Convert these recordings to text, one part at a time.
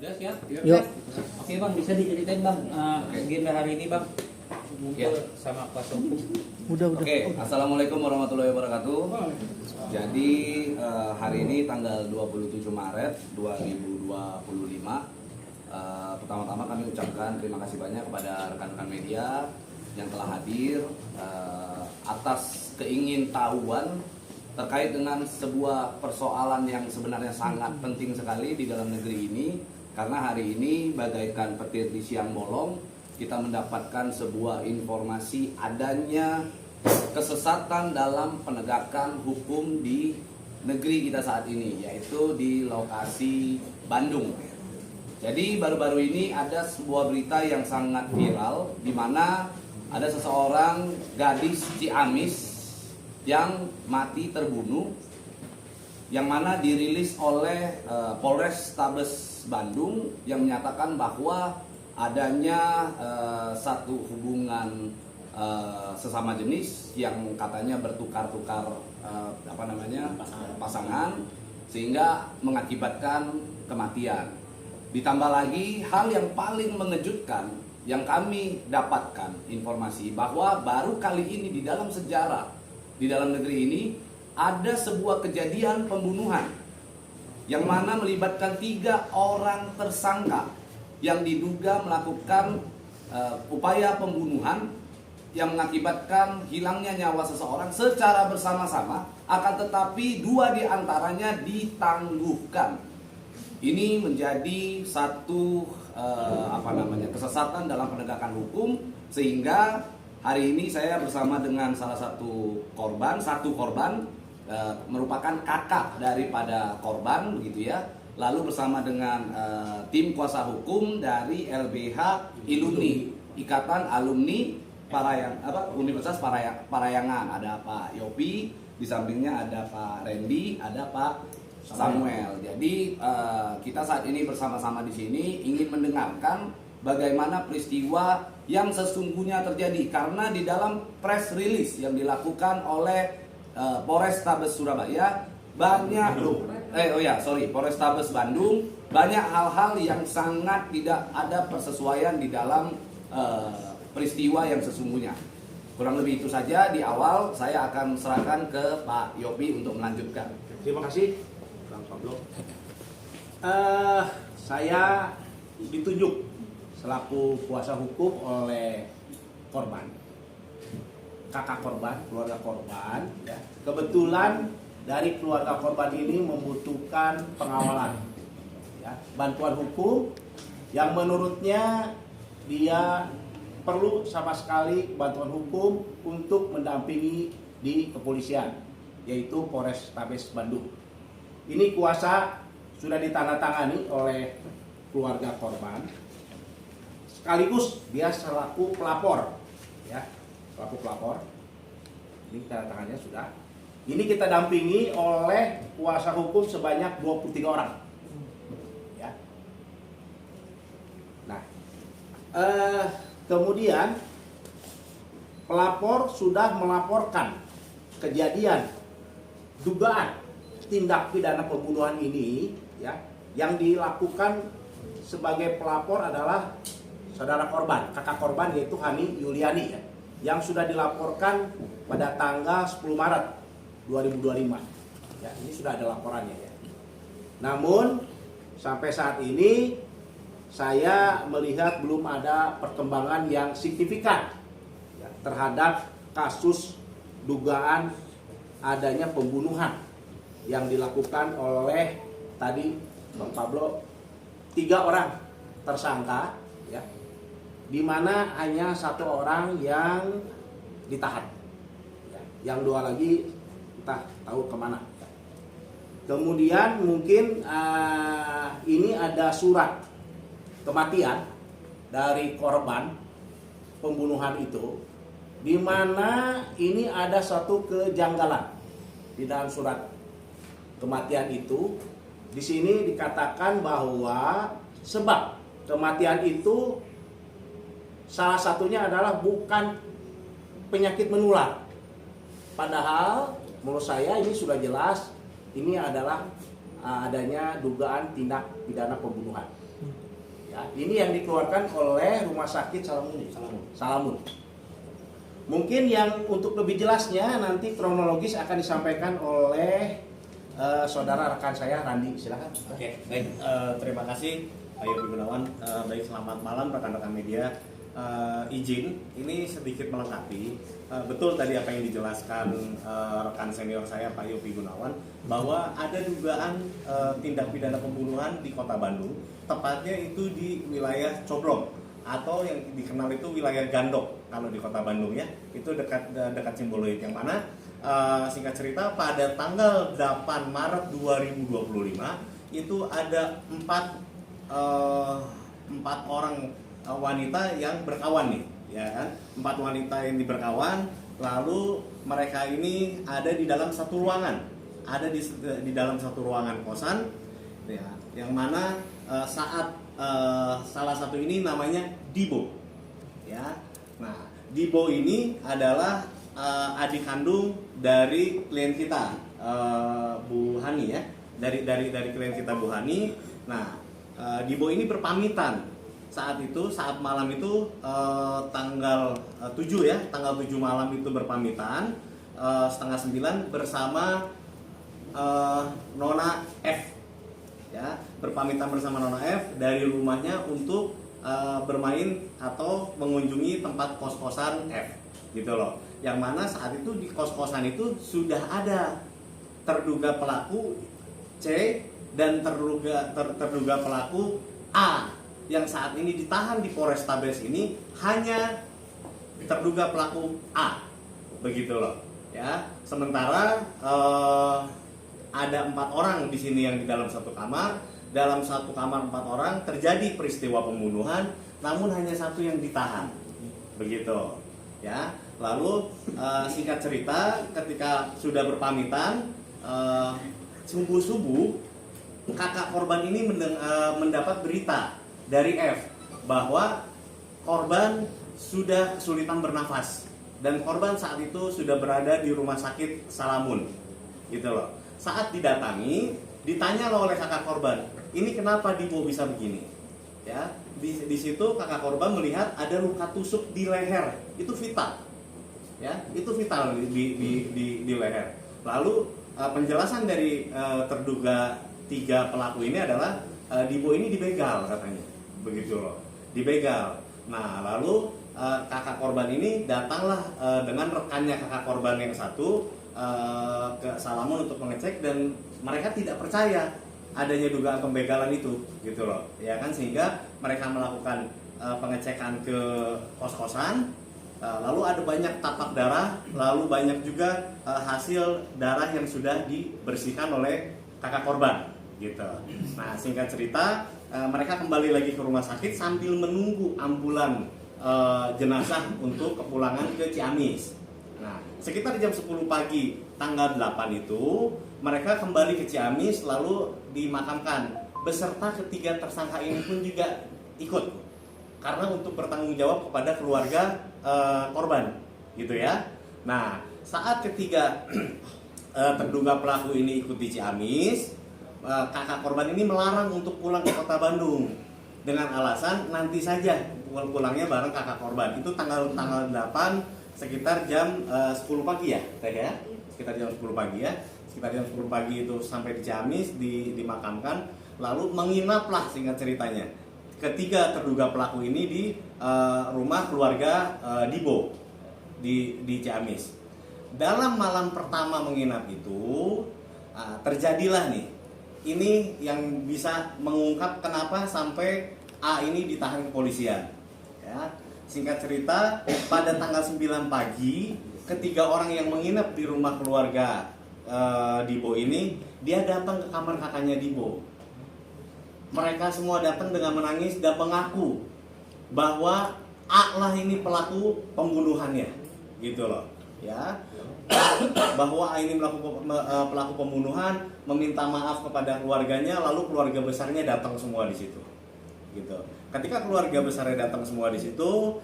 Udah siap? Yuk. Oke bang, bisa diceritain bang agenda hari ini bang? Ngumpul sama kuasa hukum. Udah. Oke, Assalamualaikum warahmatullahi wabarakatuh. Jadi hari ini tanggal 27 Maret 2025. Pertama-tama kami ucapkan terima kasih banyak kepada rekan-rekan media yang telah hadir atas keingintahuan terkait dengan sebuah persoalan yang sebenarnya sangat penting sekali di dalam negeri ini. Karena hari ini bagaikan petir di siang bolong, kita mendapatkan sebuah informasi adanya kesesatan dalam penegakan hukum di negeri kita saat ini, yaitu di lokasi Bandung. Jadi baru-baru ini ada sebuah berita yang sangat viral, di mana ada seseorang gadis Ciamis yang mati terbunuh, yang mana dirilis oleh Polres Tabes Bandung yang menyatakan bahwa adanya satu hubungan sesama jenis yang katanya bertukar-tukar pasangan sehingga mengakibatkan kematian. Ditambah lagi hal yang paling mengejutkan yang kami dapatkan informasi bahwa baru kali ini di dalam sejarah di dalam negeri ini ada sebuah kejadian pembunuhan yang mana melibatkan 3 orang tersangka yang diduga melakukan upaya pembunuhan yang mengakibatkan hilangnya nyawa seseorang secara bersama-sama, akan tetapi 2 diantaranya ditangguhkan. Ini menjadi satu kesesatan dalam penegakan hukum, sehingga hari ini saya bersama dengan salah satu korban, merupakan kakak daripada korban begitu ya. Lalu bersama dengan tim kuasa hukum dari LBH Iluni, Ikatan Alumni Universitas Parayangan. Ada Pak Yopi, di sampingnya ada Pak Randy, ada Pak Samuel. Jadi kita saat ini bersama-sama di sini ingin mendengarkan bagaimana peristiwa yang sesungguhnya terjadi, karena di dalam press release yang dilakukan oleh Polres Tabes Surabaya Polres Tabes Bandung, banyak hal-hal yang sangat tidak ada persesuaian di dalam peristiwa yang sesungguhnya. Kurang lebih itu saja di awal. Saya akan serahkan ke Pak Yopi untuk melanjutkan. Terima kasih, Bang Pablo. Saya ditunjuk selaku kuasa hukum oleh korban, kakak korban, keluarga korban. Ya. Kebetulan dari keluarga korban ini membutuhkan pengawalan, ya, bantuan hukum yang menurutnya dia perlu sama sekali bantuan hukum untuk mendampingi di kepolisian, yaitu Polres Tabes Bandung. Ini kuasa sudah ditandatangani oleh keluarga korban, sekaligus dia selaku pelapor, ya, selaku pelapor. Ini tanda tangannya sudah. Ini kita dampingi oleh kuasa hukum sebanyak 23 orang. Ya. Nah, kemudian pelapor sudah melaporkan kejadian dugaan tindak pidana pembunuhan ini, ya, yang dilakukan sebagai pelapor adalah saudara korban, kakak korban, yaitu Hani Yuliani, ya, yang sudah dilaporkan pada tanggal 10 Maret 2025. Ya, ini sudah ada laporannya, ya. Namun sampai saat ini saya melihat belum ada perkembangan yang signifikan, ya, terhadap kasus dugaan adanya pembunuhan yang dilakukan oleh tadi Bang Pablo 3 orang tersangka, ya, di mana hanya 1 orang yang ditahan, ya, yang 2 lagi entah tahu kemana. Kemudian mungkin ini ada surat kematian dari korban pembunuhan itu, di mana ini ada satu kejanggalan di dalam surat kematian itu. Di sini dikatakan bahwa sebab kematian itu salah satunya adalah bukan penyakit menular, padahal menurut saya ini sudah jelas, ini adalah adanya dugaan tindak pidana pembunuhan. Ya, ini yang dikeluarkan oleh Rumah Sakit Salamun. Mungkin yang untuk lebih jelasnya nanti kronologis akan disampaikan oleh saudara rekan saya Randi, silakan. Oke, baik. Terima kasih Pak Yopi Gunawan. Baik, selamat malam rekan-rekan media. Izin, ini sedikit melengkapi. Betul tadi apa yang dijelaskan rekan senior saya Pak Yopi Gunawan, bahwa ada dugaan tindak pidana pembunuhan di Kota Bandung, tepatnya itu di wilayah Coblong atau yang dikenal itu wilayah Gandok kalau di Kota Bandung ya, itu dekat Simboloid, yang mana singkat cerita pada tanggal 8 Maret 2025 itu ada empat orang wanita yang berkawan nih, ya kan? 4 wanita yang berkawan, lalu mereka ini ada di dalam satu ruangan, di dalam satu ruangan kosan, ya, yang mana saat salah satu ini namanya Dibo, ya. Nah, Dibo ini adalah adik kandung dari klien kita, Bu Hani ya, dari klien kita Bu Hani. Nah, Dibo ini berpamitan saat malam itu tanggal 7 ya, tanggal 7 malam itu berpamitan setengah 9 bersama Nona F, ya, berpamitan bersama Nona F dari rumahnya untuk bermain atau mengunjungi tempat kos-kosan F, gitu loh. Yang mana saat itu di kos-kosan itu sudah ada terduga pelaku C dan terduga pelaku A, yang saat ini ditahan di Polrestabes ini hanya terduga pelaku A, begitu loh, ya. Sementara ada 4 orang di sini yang di dalam satu kamar. Dalam satu kamar 4 orang terjadi peristiwa pembunuhan, namun hanya 1 yang ditahan, begitu, ya. Lalu singkat cerita, ketika sudah berpamitan, subuh-subuh kakak korban ini mendapat berita dari F bahwa korban sudah kesulitan bernafas dan korban saat itu sudah berada di Rumah Sakit Salamun, gitu loh. Saat didatangi, ditanya oleh kakak korban, ini kenapa Dibo bisa begini? Ya, di situ kakak korban melihat ada luka tusuk di leher, itu vital, ya, itu vital di leher. Lalu penjelasan dari terduga 3 pelaku ini adalah Dibo ini dibegal katanya, begitu loh, dibegal. Nah, lalu kakak korban ini datanglah dengan rekannya kakak korban yang satu ke Salamun untuk mengecek, dan mereka tidak percaya adanya dugaan pembegalan itu, gitu loh, ya kan, sehingga mereka melakukan pengecekan ke kos-kosan, lalu ada banyak tapak darah, lalu banyak juga hasil darah yang sudah dibersihkan oleh kakak korban, gitu. Nah, singkat cerita, mereka kembali lagi ke rumah sakit sambil menunggu ambulan jenazah untuk kepulangan ke Ciamis. Nah, sekitar jam 10 pagi tanggal 8 itu mereka kembali ke Ciamis lalu dimakamkan beserta ketiga tersangka ini pun juga ikut karena untuk bertanggung jawab kepada keluarga korban, gitu ya. Nah, saat ketiga terduga pelaku ini ikut di Ciamis, kakak korban ini melarang untuk pulang ke Kota Bandung dengan alasan nanti saja pulangnya bareng kakak korban. Itu tanggal 8 sekitar jam 10 pagi ya, ya, sekitar jam 10 pagi ya, sekitar jam 10 pagi itu sampai di Ciamis, dimakamkan, lalu menginaplah singkat ceritanya ketiga terduga pelaku ini di rumah keluarga Dibo di Ciamis. Dalam malam pertama menginap itu terjadilah nih, ini yang bisa mengungkap kenapa sampai A ini ditahan kepolisian, ya. Singkat cerita, pada tanggal 9 pagi, ketiga orang yang menginap di rumah keluarga Dibo ini, dia datang ke kamar kakaknya Dibo. Mereka semua datang dengan menangis dan mengaku bahwa A lah ini pelaku pembunuhannya, gitu loh, ya. Bahwa A ini pelaku pembunuhan, meminta maaf kepada keluarganya, lalu keluarga besarnya datang semua di situ. gitu. Ketika keluarga besarnya datang semua di situ,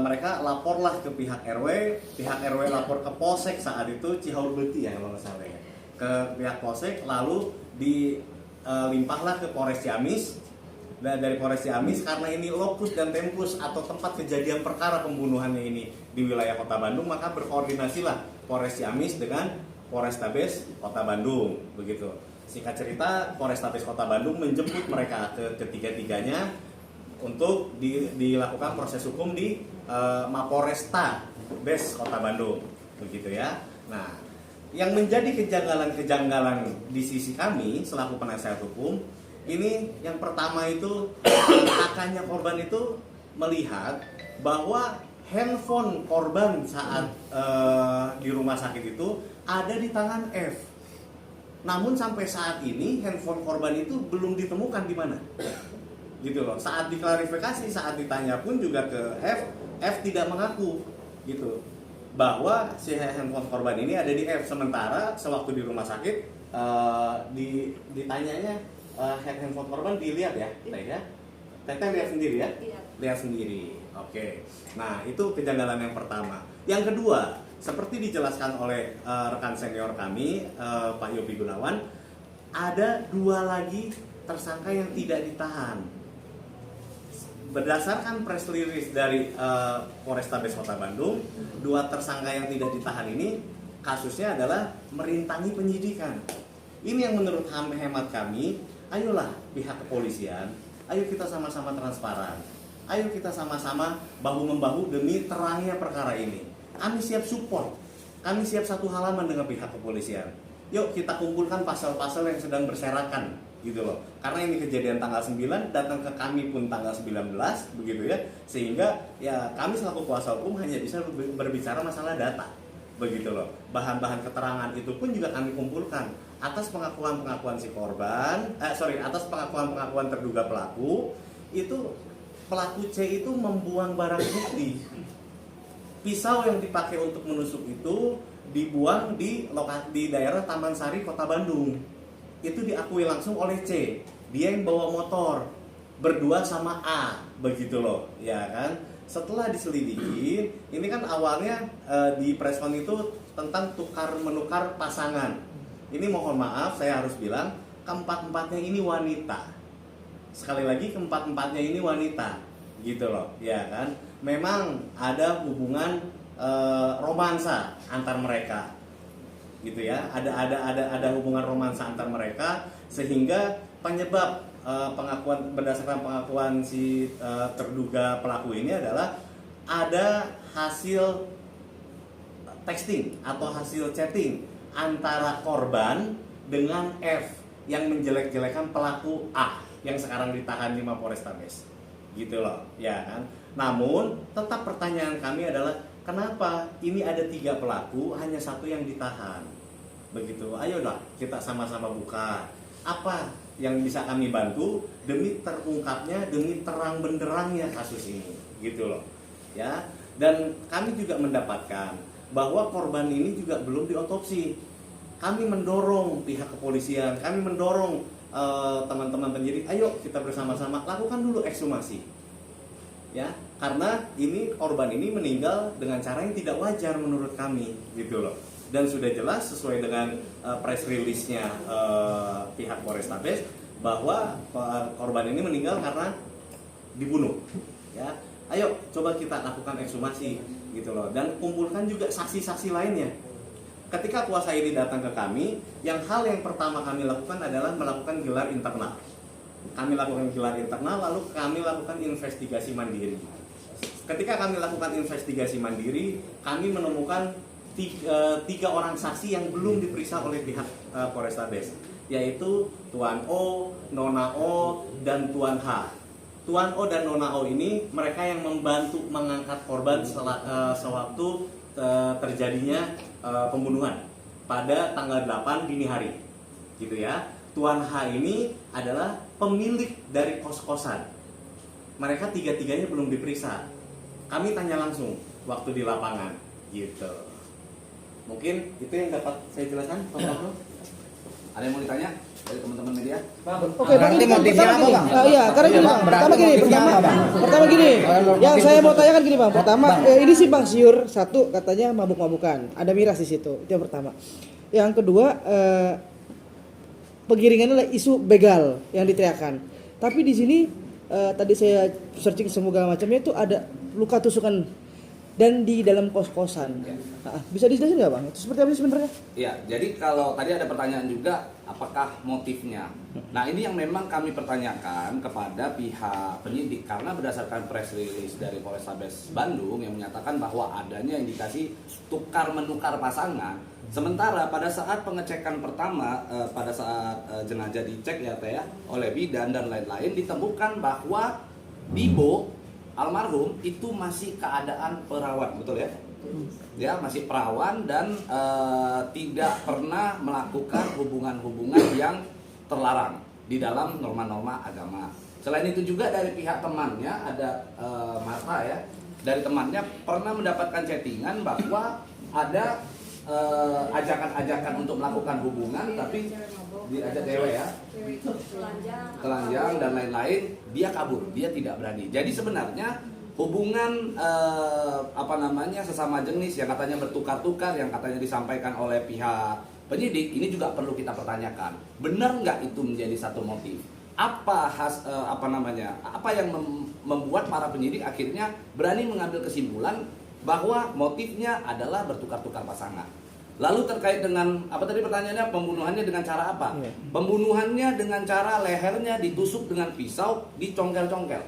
mereka laporlah ke pihak RW lapor ke Polsek saat itu Cihaur Beti ya kalau nggak salah ya, ke pihak Polsek, lalu dilimpahlah ke Polres Ciamis. Dan dari Polres Ciamis, karena ini lokus dan tempus atau tempat kejadian perkara pembunuhannya ini di wilayah Kota Bandung, maka berkoordinasilah Polres Ciamis dengan Polrestabes Kota Bandung, begitu. Singkat cerita, Polrestabes Kota Bandung menjemput mereka ke ketiga-tiganya untuk dilakukan proses hukum di Mapolrestabes Kota Bandung, begitu ya. Nah, yang menjadi kejanggalan di sisi kami selaku penasihat hukum, ini yang pertama itu kakaknya korban itu melihat bahwa handphone korban saat di rumah sakit itu ada di tangan F. Namun sampai saat ini handphone korban itu belum ditemukan di mana. Gitu loh. Saat diklarifikasi, saat ditanya pun juga ke F tidak mengaku gitu bahwa si handphone korban ini ada di F. Sementara sewaktu di rumah sakit ditanyanya handphone korban dilihat ya, Teh ya. Teteh lihat sendiri ya? Lihat sendiri. Oke. Nah, itu kejanggalan yang pertama. Yang kedua, seperti dijelaskan oleh rekan senior kami, Pak Yopi Gunawan, ada 2 lagi tersangka yang tidak ditahan. Berdasarkan press release dari Polrestabes Kota Bandung, 2 tersangka yang tidak ditahan ini kasusnya adalah merintangi penyidikan. Ini yang menurut hemat kami, ayolah pihak kepolisian, ayo kita sama-sama transparan, ayo kita sama-sama bahu-membahu demi terangnya perkara ini. Kami siap support, kami siap satu halaman dengan pihak kepolisian. Yuk kita kumpulkan pasal-pasal yang sedang berserakan, gitu loh. Karena ini kejadian tanggal 9, datang ke kami pun tanggal 19, begitu ya. Sehingga ya kami selaku kuasa hukum hanya bisa berbicara masalah data, begitu loh. Bahan-bahan keterangan itu pun juga kami kumpulkan atas pengakuan-pengakuan si korban, atas pengakuan-pengakuan terduga pelaku. Itu pelaku C itu membuang barang bukti. Pisau yang dipakai untuk menusuk itu dibuang di daerah Taman Sari, Kota Bandung. Itu diakui langsung oleh C. Dia yang bawa motor berdua sama A, begitu loh, ya kan? Setelah diselidiki, ini kan awalnya di preskon itu tentang tukar-menukar pasangan. Ini mohon maaf, saya harus bilang, keempat-empatnya ini wanita. Sekali lagi, keempat-empatnya ini wanita, gitu loh, ya kan? Memang ada hubungan romansa antar mereka, gitu ya. Ada hubungan romansa antar mereka, sehingga penyebab berdasarkan pengakuan si terduga pelaku ini adalah ada hasil texting atau hasil chatting antara korban dengan F yang menjelek-jelekan pelaku A yang sekarang ditahan di Mapolrestabes, gitu loh, ya kan. Namun tetap pertanyaan kami adalah kenapa ini ada 3 pelaku hanya 1 yang ditahan, begitu. Ayolah kita sama-sama buka apa yang bisa kami bantu demi terungkapnya, demi terang benderangnya kasus ini, gitu loh, ya. Dan kami juga mendapatkan bahwa korban ini juga belum diotopsi. Kami mendorong pihak kepolisian, kami mendorong teman-teman penyidik, ayo kita bersama-sama lakukan dulu ekshumasi, ya, karena ini korban ini meninggal dengan cara yang tidak wajar menurut kami, gitu loh. Dan sudah jelas sesuai dengan press release-nya pihak Polrestabes bahwa korban ini meninggal karena dibunuh, ya. Ayo coba kita lakukan ekshumasi, gitu loh, dan kumpulkan juga saksi-saksi lainnya. Ketika kuasa ini datang ke kami, yang pertama kami lakukan adalah melakukan gelar internal. Kami lakukan gelar internal, lalu kami lakukan investigasi mandiri. Ketika kami lakukan investigasi mandiri, kami menemukan 3 orang saksi yang belum diperiksa oleh pihak Polrestabes, yaitu Tuan O, Nona O, dan Tuan H. Tuan O dan Nona O ini mereka yang membantu mengangkat korban sewaktu terjadinya pembunuhan pada tanggal 8 dini hari, gitu ya. Tuan H ini adalah pemilik dari kos-kosan. Mereka 3-tiganya belum diperiksa. Kami tanya langsung waktu di lapangan, gitu. Mungkin itu yang dapat saya jelaskan, Pak Bro. Ada yang mau ditanya dari teman-teman media? Oke, Bang, ini kan pertama gini. Iya, karena gini, Bang. Pertama gini. Yang saya mau tanyakan gini, Bang. Pertama, ini sih Bang Siur satu katanya mabuk-mabukan. Ada miras di situ. Itu yang pertama. Yang kedua, pengiringannya adalah isu begal yang diteriakan. Tapi di sini tadi saya searching segala macamnya itu ada luka tusukan dan di dalam kos-kosan. Bisa dijelasin nggak, Bang? Itu seperti apa sih sebenarnya? Iya, jadi kalau tadi ada pertanyaan juga, apakah motifnya? Nah, ini yang memang kami pertanyakan kepada pihak penyidik karena berdasarkan press release dari Polrestabes Bandung yang menyatakan bahwa adanya indikasi tukar-menukar pasangan. Sementara pada saat pengecekan pertama, pada saat jenazah dicek ya Teh ya, oleh bidan dan lain-lain, ditemukan bahwa Dibo almarhum itu masih keadaan perawan, betul ya? Ya, masih perawan dan tidak pernah melakukan hubungan-hubungan yang terlarang di dalam norma-norma agama. Selain itu juga dari pihak temannya ada Marta ya, dari temannya pernah mendapatkan chattingan bahwa ada ajakan-ajakan untuk melakukan hubungan tapi diajak cewek ya, telanjang dan lain-lain, dia kabur, dia tidak berani. Jadi sebenarnya hubungan sesama jenis yang katanya bertukar-tukar, yang katanya disampaikan oleh pihak penyidik, ini juga perlu kita pertanyakan. Benar nggak itu menjadi satu motif? Apa yang membuat para penyidik akhirnya berani mengambil kesimpulan bahwa motifnya adalah bertukar-tukar pasangan. Lalu terkait dengan apa tadi pertanyaannya, pembunuhannya dengan cara apa? Pembunuhannya dengan cara lehernya ditusuk dengan pisau, dicongkel-congkel.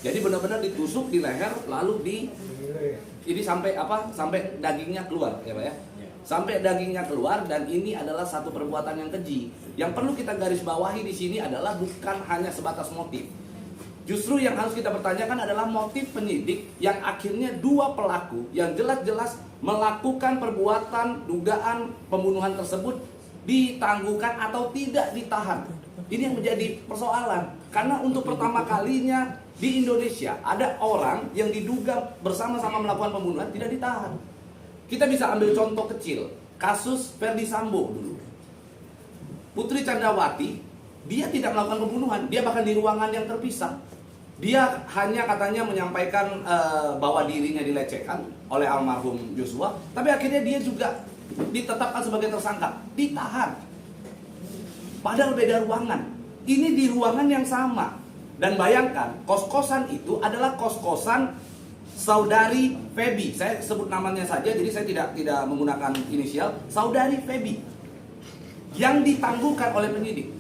Jadi benar-benar ditusuk di leher, lalu ini sampai dagingnya keluar, ya Pak ya? Sampai dagingnya keluar, dan ini adalah satu perbuatan yang keji. Yang perlu kita garis bawahi di sini adalah bukan hanya sebatas motif. Justru yang harus kita pertanyakan adalah motif penyidik yang akhirnya dua pelaku yang jelas-jelas melakukan perbuatan dugaan pembunuhan tersebut ditangguhkan atau tidak ditahan. Ini yang menjadi persoalan. Karena untuk pertama kalinya di Indonesia ada orang yang diduga bersama-sama melakukan pembunuhan tidak ditahan. Kita bisa ambil contoh kecil, kasus Ferdi Sambo dulu. Putri Candrawati, dia tidak melakukan pembunuhan, dia bahkan di ruangan yang terpisah. Dia hanya katanya menyampaikan bahwa dirinya dilecehkan oleh almarhum Joshua, tapi akhirnya dia juga ditetapkan sebagai tersangka, ditahan. Padahal beda ruangan. Ini di ruangan yang sama. Dan bayangkan, kos-kosan itu adalah kos-kosan saudari Feby. Saya sebut namanya saja, jadi saya tidak menggunakan inisial. Saudari Feby yang ditangguhkan oleh penyidik.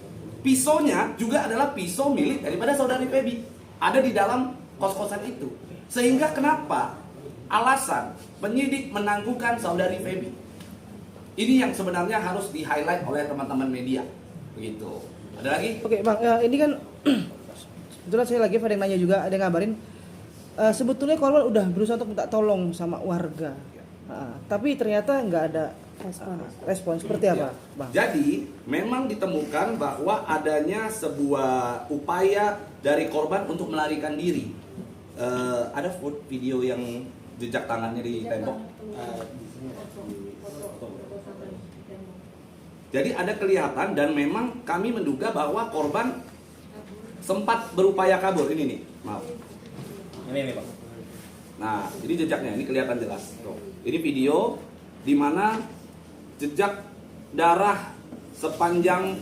Pisaunya juga adalah pisau milik daripada saudari Feby. Ada di dalam kos-kosan itu. Sehingga kenapa alasan penyidik menangguhkan saudari Feby? Ini yang sebenarnya harus di-highlight oleh teman-teman media. Begitu. Ada lagi? Oke, Bang, ini kan kebetulan saya lagi ada yang nanya juga, ada yang ngabarin sebetulnya korban udah berusaha untuk minta tolong sama warga. Tapi ternyata nggak ada respon. Seperti apa, Bang? Jadi memang ditemukan bahwa adanya sebuah upaya dari korban untuk melarikan diri. Ada video yang jejak tangannya di tembok. Jadi ada kelihatan dan memang kami menduga bahwa korban sempat berupaya kabur. Ini nih, maaf. Ini Pak. Nah, ini jejaknya, ini kelihatan jelas. Tuh. Ini video di mana jejak darah sepanjang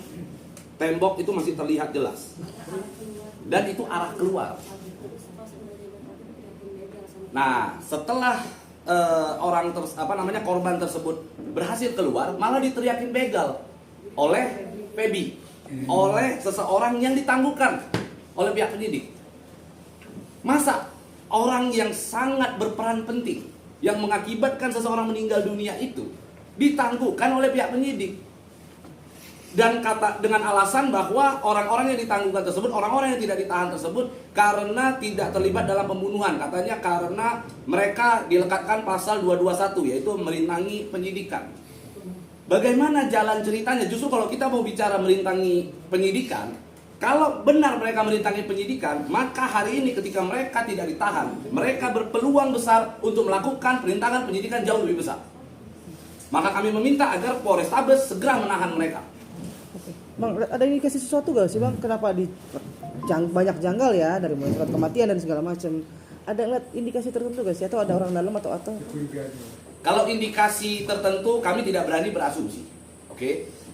tembok itu masih terlihat jelas. Dan itu arah keluar. Nah, setelah korban tersebut berhasil keluar, malah diteriakin begal oleh Feby, oleh seseorang yang ditangguhkan oleh pihak penyidik. Masa orang yang sangat berperan penting yang mengakibatkan seseorang meninggal dunia itu ditangguhkan oleh pihak penyidik, dan dengan alasan bahwa orang-orang yang ditangguhkan tersebut, orang-orang yang tidak ditahan tersebut karena tidak terlibat dalam pembunuhan, katanya karena mereka dilekatkan pasal 221, yaitu merintangi penyidikan. Bagaimana jalan ceritanya? Justru kalau kita mau bicara merintangi penyidikan, kalau benar mereka merintangi penyidikan, maka hari ini ketika mereka tidak ditahan, mereka berpeluang besar untuk melakukan perintangan penyidikan jauh lebih besar. Maka kami meminta agar Polrestabes segera menahan mereka. Bang, ada indikasi sesuatu gak sih bang? Kenapa banyak janggal ya dari mulai surat kematian dan segala macam? Ada ngeliat indikasi tertentu gak sih? Atau ada orang dalam atau? Kalau indikasi tertentu kami tidak berani berasumsi, oke?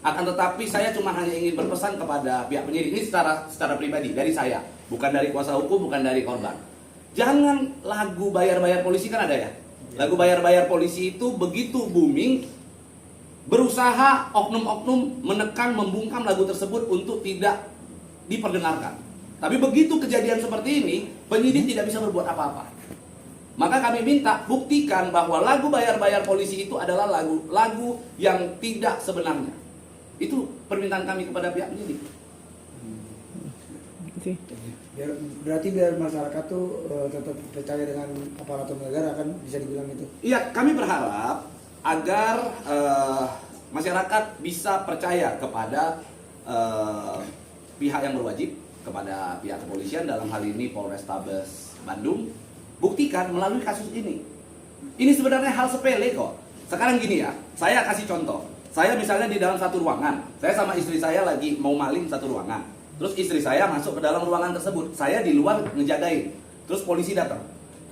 Akan tetapi saya cuma hanya ingin berpesan kepada pihak penyidik ini secara pribadi dari saya, bukan dari kuasa hukum, bukan dari korban. Jangan lagu bayar-bayar polisi, kan ada ya? Lagu bayar-bayar polisi itu begitu booming, berusaha oknum-oknum menekan, membungkam lagu tersebut untuk tidak diperdengarkan. Tapi begitu kejadian seperti ini, penyidik tidak bisa berbuat apa-apa. Maka kami minta buktikan bahwa lagu bayar-bayar polisi itu adalah lagu yang tidak sebenarnya. Itu permintaan kami kepada pihak penyidik. Oke. Biar masyarakat tuh tetap percaya dengan aparatur negara, kan bisa dibilang itu. Iya, kami berharap agar masyarakat bisa percaya kepada pihak yang berwajib, kepada pihak kepolisian, dalam hal ini Polrestabes Bandung. Buktikan melalui kasus ini. Ini sebenarnya hal sepele kok. Sekarang gini ya, saya kasih contoh. Saya misalnya di dalam satu ruangan, saya sama istri saya lagi mau maling satu ruangan. Terus istri saya masuk ke dalam ruangan tersebut, saya di luar ngejagain. Terus polisi datang.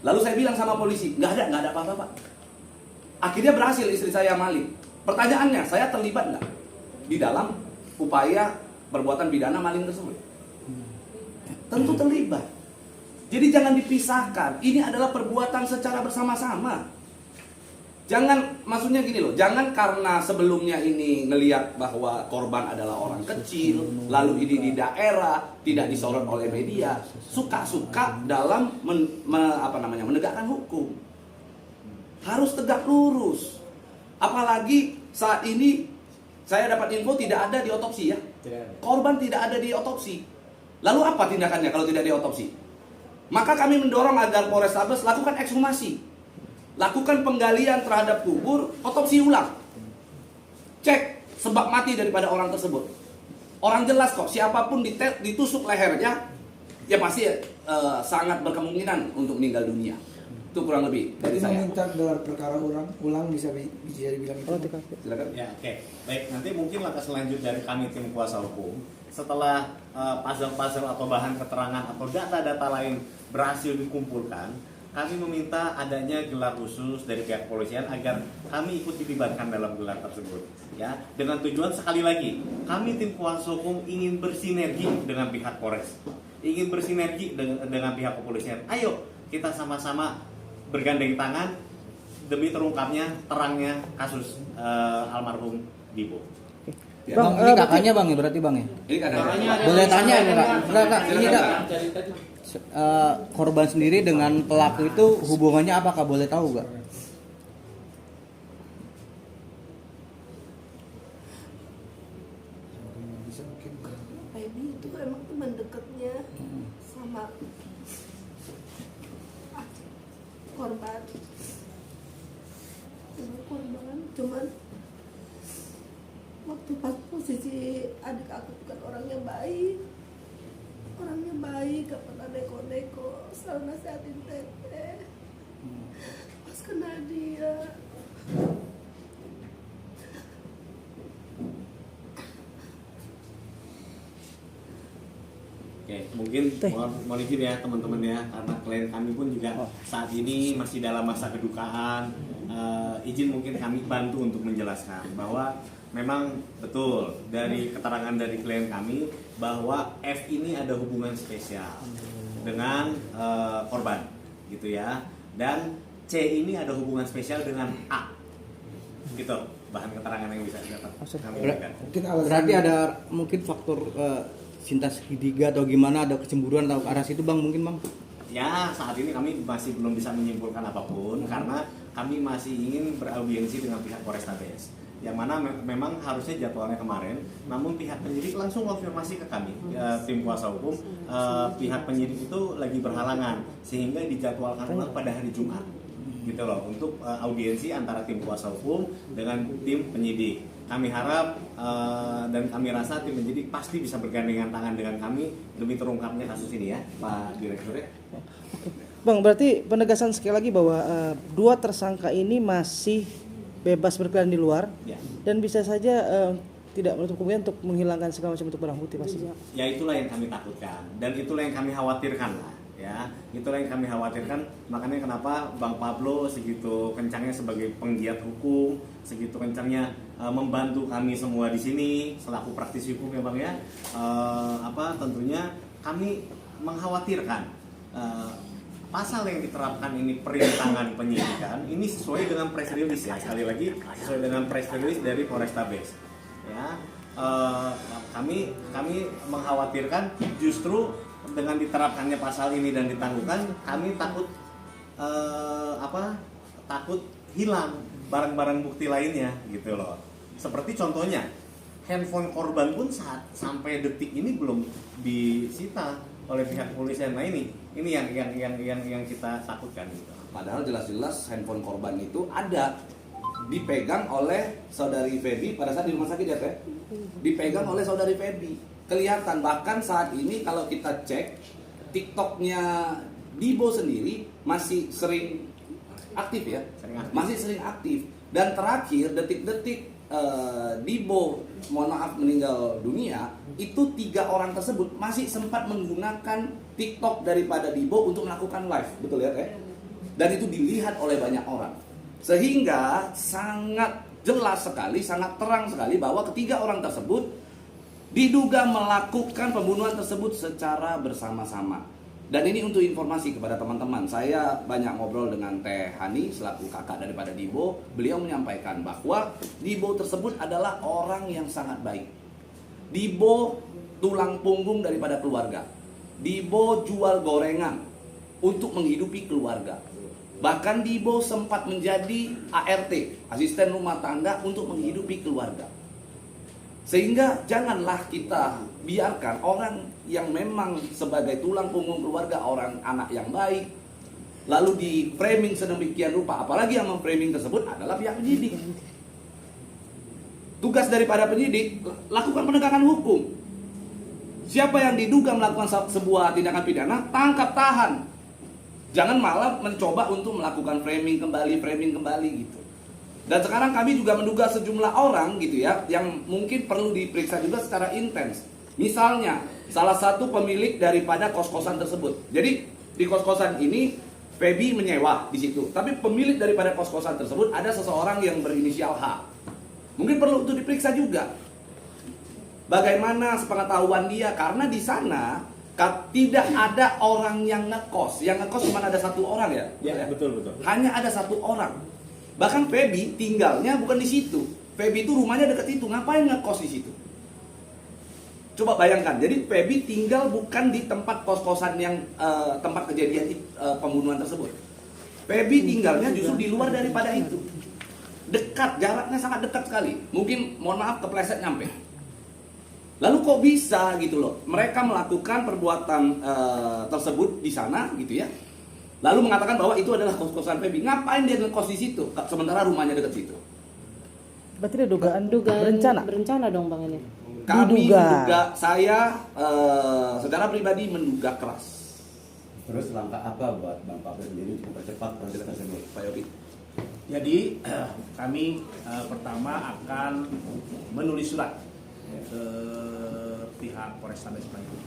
Lalu saya bilang sama polisi, nggak ada apa-apa Pak. Akhirnya berhasil istri saya maling. Pertanyaannya, saya terlibat nggak di dalam upaya perbuatan pidana maling tersebut? Tentu terlibat. Jadi jangan dipisahkan. Ini adalah perbuatan secara bersama-sama. Jangan, maksudnya gini loh, jangan karena sebelumnya ini ngelihat bahwa korban adalah orang kecil, lalu ini di daerah, tidak disorot oleh media, suka-suka dalam menegakkan hukum. Harus tegak lurus. Apalagi saat ini saya dapat info tidak ada di otopsi ya. Korban tidak ada di otopsi. Lalu apa tindakannya kalau tidak di otopsi? Maka kami mendorong agar Polrestabes lakukan ekshumasi, lakukan penggalian terhadap kubur, otopsi ulang, cek sebab mati daripada orang tersebut. Orang jelas kok, siapapun ditusuk lehernya, ya pasti sangat berkemungkinan untuk meninggal dunia. Itu kurang lebih dari Jadi saya. meminta gelar perkara ulang bisa dibilang itu. Silakan. Ya, oke. Baik, nanti mungkin langkah selanjutnya dari kami tim kuasa hukum, setelah puzzle-puzzle atau bahan keterangan atau data-data lain berhasil dikumpulkan, kami meminta adanya gelar khusus dari pihak kepolisian agar kami ikut dilibatkan dalam gelar tersebut. Ya, dengan tujuan sekali lagi, kami tim kuasa hukum ingin bersinergi dengan pihak Polres, ingin bersinergi dengan pihak kepolisian. Ayo kita sama-sama bergandeng tangan demi terungkapnya terangnya kasus almarhum Dibo. Ya. Bang, Bang, ini kakaknya bang ya berarti bang ya? Ini kadang-kadang. Boleh tanya ini kak? Enggak, ini kak. Korban sendiri dengan pelaku itu hubungannya apakah boleh tahu gak? Baby itu emang teman dekatnya sama korban. Cuman waktu pas posisi adik aku bukan orang yang baik, gak pernah neko-neko, selalu nasihatin teteh. Pas kena dia, Oke, mungkin mohon izin ya teman-teman ya, karena klien kami pun juga saat ini masih dalam masa kedukaan. Izin mungkin kami bantu untuk menjelaskan bahwa memang betul dari keterangan dari klien kami bahwa F ini ada hubungan spesial dengan korban, gitu ya, dan C ini ada hubungan spesial dengan A, gitu bahan keterangan yang bisa kami berikan. Mungkin alasan Berarti ada mungkin faktor cinta segitiga atau gimana, ada kecemburuan atau ke arah situ bang mungkin bang? Ya, saat ini kami masih belum bisa menyimpulkan apapun karena kami masih ingin beraudiensi dengan pihak Polrestabes, yang mana memang harusnya jadwalnya kemarin, namun pihak penyidik langsung konfirmasi ke kami, tim kuasa hukum, pihak penyidik itu lagi berhalangan sehingga dijadwalkan ulang pada hari Jumat, gitu loh, untuk audiensi antara tim kuasa hukum dengan tim penyidik. Kami harap dan kami rasa tim penyidik pasti bisa bergandengan tangan dengan kami demi terungkapnya kasus ini ya, Pak Direktur ya. Bang, berarti penegasan sekali lagi bahwa dua tersangka ini masih bebas berkeliaran di luar Ya. dan bisa saja tidak menutup kemungkinan untuk menghilangkan segala macam bentuk barang bukti pastinya. Ya itulah yang kami takutkan dan itulah yang kami khawatirkan lah ya, itulah yang kami khawatirkan. Makanya kenapa Bang Pablo segitu kencangnya sebagai penggiat hukum, segitu kencangnya membantu kami semua di sini selaku praktisi hukum ya Bang ya. Tentunya kami mengkhawatirkan pasal yang diterapkan ini perintangan penyidikan ini sesuai dengan press release ya, sekali lagi sesuai dengan press release dari Polrestabes ya. Kami mengkhawatirkan justru dengan diterapkannya pasal ini dan ditangguhkan, kami takut takut hilang barang-barang bukti lainnya gitu loh. Seperti contohnya handphone korban pun sampai detik ini belum disita oleh pihak kepolisian. Nah ini yang kita takutkan gitu. Padahal jelas-jelas handphone korban itu ada dipegang oleh saudari Feby pada saat di rumah sakit ya Teh. Dipegang oleh saudari Feby. Kelihatan bahkan saat ini kalau kita cek TikToknya Dibo sendiri masih sering aktif ya. Masih sering aktif. Dan terakhir detik-detik Dibo mohon maaf meninggal dunia, itu 3 orang tersebut masih sempat menggunakan TikTok daripada Dibo untuk melakukan live, betul ya Teh? Dan itu dilihat oleh banyak orang. Sehingga sangat jelas sekali, sangat terang sekali bahwa ketiga orang tersebut diduga melakukan pembunuhan tersebut secara bersama-sama. Dan ini untuk informasi kepada teman-teman. Saya banyak ngobrol dengan Teh Hani selaku kakak daripada Dibo. Beliau menyampaikan bahwa Dibo tersebut adalah orang yang sangat baik. Dibo tulang punggung daripada keluarga. Dibo jual gorengan untuk menghidupi keluarga. Bahkan Dibo sempat menjadi ART, asisten rumah tangga untuk menghidupi keluarga. Sehingga janganlah kita biarkan orang yang memang sebagai tulang punggung keluarga, orang anak yang baik, lalu di framing sedemikian rupa. Apalagi yang memframing tersebut adalah pihak penyidik. Tugas daripada penyidik, lakukan penegakan hukum. Siapa yang diduga melakukan sebuah tindakan pidana, tangkap tahan. Jangan malah mencoba untuk melakukan framing kembali gitu. Dan sekarang kami juga menduga sejumlah orang gitu ya, yang mungkin perlu diperiksa juga secara intens. Misalnya, salah satu pemilik daripada kos-kosan tersebut. Jadi di kos-kosan ini Feby menyewa di situ, tapi pemilik daripada kos-kosan tersebut ada seseorang yang berinisial H. Mungkin perlu untuk diperiksa juga. Bagaimana sepengetahuan dia? Karena di sana tidak ada orang yang ngekos. Yang ngekos cuma ada 1 orang ya. Ya betul. Hanya ada 1 orang. Bahkan Feby tinggalnya bukan di situ. Feby itu rumahnya dekat situ. Ngapain ngekos di situ? Coba bayangkan. Jadi Feby tinggal bukan di tempat kos-kosan yang tempat kejadian pembunuhan tersebut. Feby tinggalnya justru di luar daripada itu. Dekat, jaraknya sangat dekat sekali. Mungkin mohon maaf kepleset nyampe. Lalu kok bisa gitu loh? Mereka melakukan perbuatan tersebut di sana gitu ya. Lalu mengatakan bahwa itu adalah kos-kosan Feby. Ngapain dia ngekos di situ? Sementara rumahnya dekat situ. Berarti ada dugaan berencana dong Bang ini. Kami menduga, saya secara pribadi menduga keras. Terus langkah apa buat Bang Pablo sendiri untuk mempercepat proses tersebut? Pak Yogi. Jadi kami pertama akan menulis surat ke pihak Polrestabes Bandung.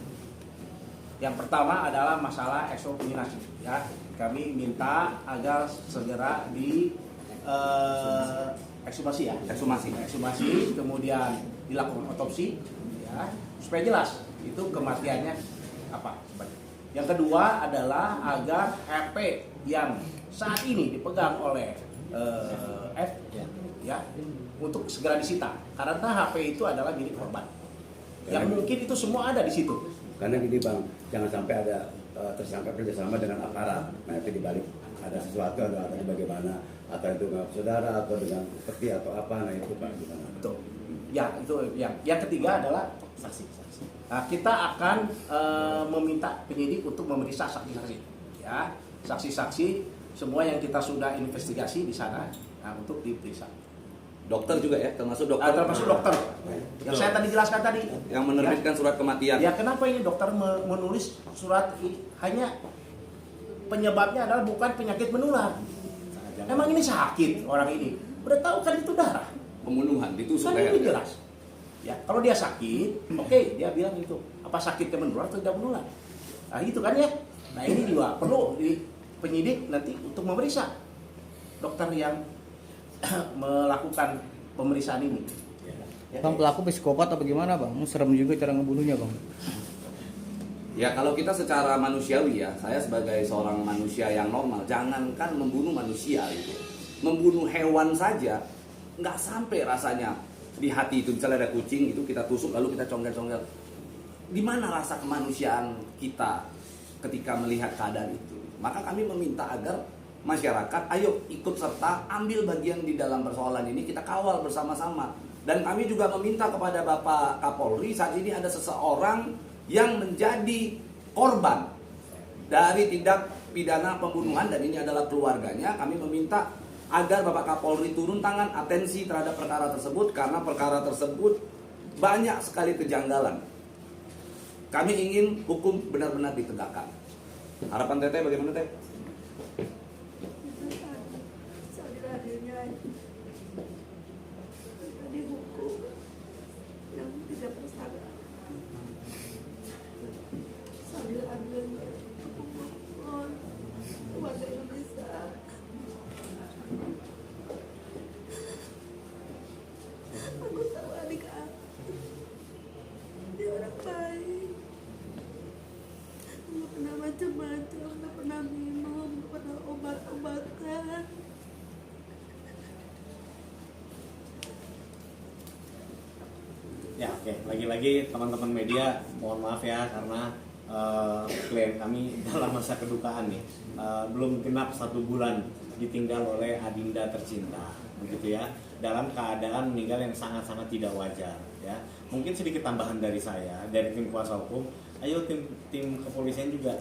Yang pertama adalah masalah ekshumasi ya. Kami minta agar segera di ekshumasi ya. Ekshumasi kemudian dilakukan otopsi ya, supaya jelas itu kematiannya apa. Yang kedua adalah agar HP yang saat ini dipegang oleh F ya untuk segera disita karena HP itu adalah milik korban. Yang mungkin itu semua ada di situ. Karena gini Bang, jangan sampai ada tersangka kerjasama dengan aparat. Nah itu dibalik ada sesuatu atau bagaimana, atau itu dengan saudara atau dengan peti atau apa, nah itu Pak gimana? Betul. Ya itu yang ketiga adalah saksi. Nah, kita akan meminta penyidik untuk memeriksa saksi-saksi, ya saksi-saksi semua yang kita sudah investigasi di sana, nah, untuk diperiksa. Dokter juga ya, termasuk dokter. Termasuk dokter. Yang saya tadi jelaskan tadi. Yang menerbitkan surat kematian. Ya kenapa ini dokter menulis surat ini? Hanya penyebabnya adalah bukan penyakit menular. Emang ini sakit orang ini. Udah tahu kan itu darah. Pembunuhan ditusuk Kan itu leher. jelas. Ya, kalau dia sakit, oke, dia bilang itu. Apa sakitnya menular atau tidak menular? Nah, itu kan ya. Nah, ini juga perlu di penyidik nanti untuk memeriksa dokter yang melakukan pemeriksaan ini. Ya. Bang, pelaku psikopat apa gimana bang? Serem juga cara ngebunuhnya bang. Ya kalau kita secara manusiawi ya, saya sebagai seorang manusia yang normal, jangankan membunuh manusia gitu, membunuh hewan saja nggak sampai rasanya di hati itu. Misalnya ada kucing itu kita tusuk lalu kita congkel-congkel. Di mana rasa kemanusiaan kita ketika melihat keadaan itu? Maka kami meminta agar masyarakat ayo ikut serta ambil bagian di dalam persoalan ini, kita kawal bersama-sama. Dan kami juga meminta kepada Bapak Kapolri, saat ini ada seseorang yang menjadi korban dari tindak pidana pembunuhan dan ini adalah keluarganya. Kami meminta agar Bapak Kapolri turun tangan, atensi terhadap perkara tersebut karena perkara tersebut banyak sekali kejanggalan. Kami ingin hukum benar-benar ditegakkan. Harapan Teteh bagaimana Teh? Seadil-adilnya dihukum yang tidak bersalah. Seadil-adilnya mohon kepada Indonesia. Aku tahu adik aku, dia orang baik, nggak pernah macam-macam, nggak pernah minum, nggak pernah obat-obatan. Ya oke, lagi-lagi teman-teman media mohon maaf ya karena klien kami dalam masa kedukaan nih belum genap 1 bulan ditinggal oleh adinda tercinta, begitu ya, dalam keadaan meninggal yang sangat-sangat tidak wajar ya. Mungkin sedikit tambahan dari saya, dari tim kuasa hukum, ayo tim kepolisian juga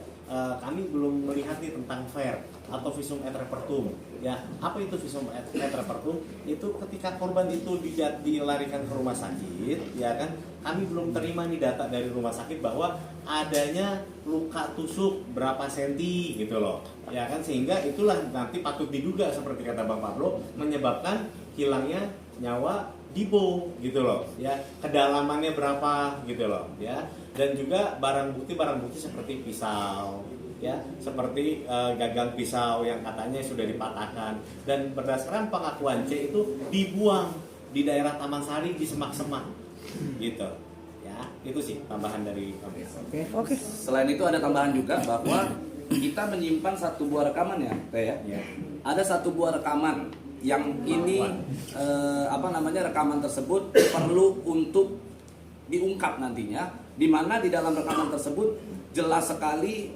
kami belum melihat nih tentang FAIR atau visum et repertum ya. Apa itu visum et repertum? Itu ketika korban itu dilarikan ke rumah sakit ya kan, kami belum terima nih data dari rumah sakit bahwa adanya luka tusuk berapa senti gitu loh ya kan, sehingga itulah nanti patut diduga seperti kata Bang Pablo menyebabkan hilangnya nyawa Dipo gitu loh ya, kedalamannya berapa gitu loh ya, dan juga barang bukti seperti pisau ya, seperti gagang pisau yang katanya sudah dipatahkan, dan berdasarkan pengakuan C itu dibuang di daerah Taman Sari di semak-semak gitu ya. Itu sih tambahan dari kami. Oke. Selain itu ada tambahan juga bahwa kita menyimpan 1 buah rekaman ya Teh ya. Ada 1 buah rekaman yang ini rekaman tersebut perlu untuk diungkap nantinya, di mana di dalam rekaman tersebut jelas sekali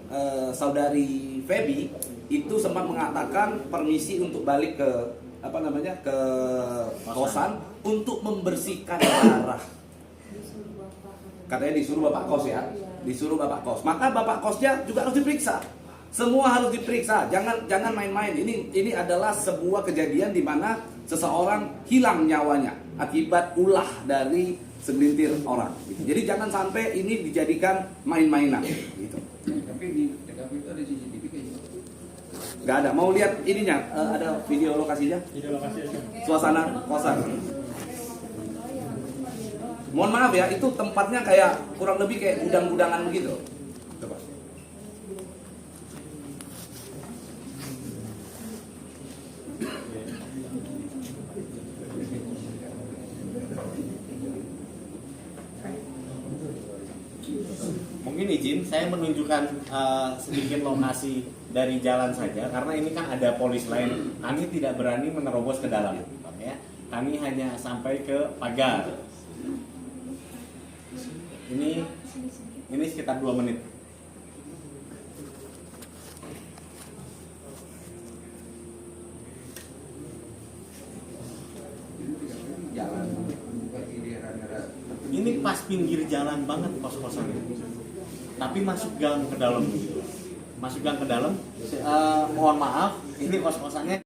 saudari Feby itu sempat mengatakan permisi untuk balik ke ke kosan untuk membersihkan darah. Katanya disuruh Bapak Kos ya, disuruh Bapak Kos. Maka Bapak Kosnya juga harus diperiksa. Semua harus diperiksa, jangan main-main. Ini adalah sebuah kejadian di mana seseorang hilang nyawanya akibat ulah dari segelintir orang. Gitu. Jadi jangan sampai ini dijadikan main-mainan. Gitu. Tapi di TKP itu ada CCTV kayaknya. Gak ada. Mau lihat ininya? Ada video lokasinya? Suasana kosan. Mohon maaf ya, itu tempatnya kayak kurang lebih kayak gudang-gudangan begitu. Coba. Mungkin izin saya menunjukkan sedikit lokasi dari jalan saja karena ini kan ada polis lain. Kami tidak berani menerobos ke dalam ya. Kami hanya sampai ke pagar. Ini sekitar 2 menit. Ini pas pinggir jalan banget kos-kosan ini. Tapi masuk gang ke dalam gitu. Masuk gang ke dalam. Mohon maaf, ini kos-kosannya.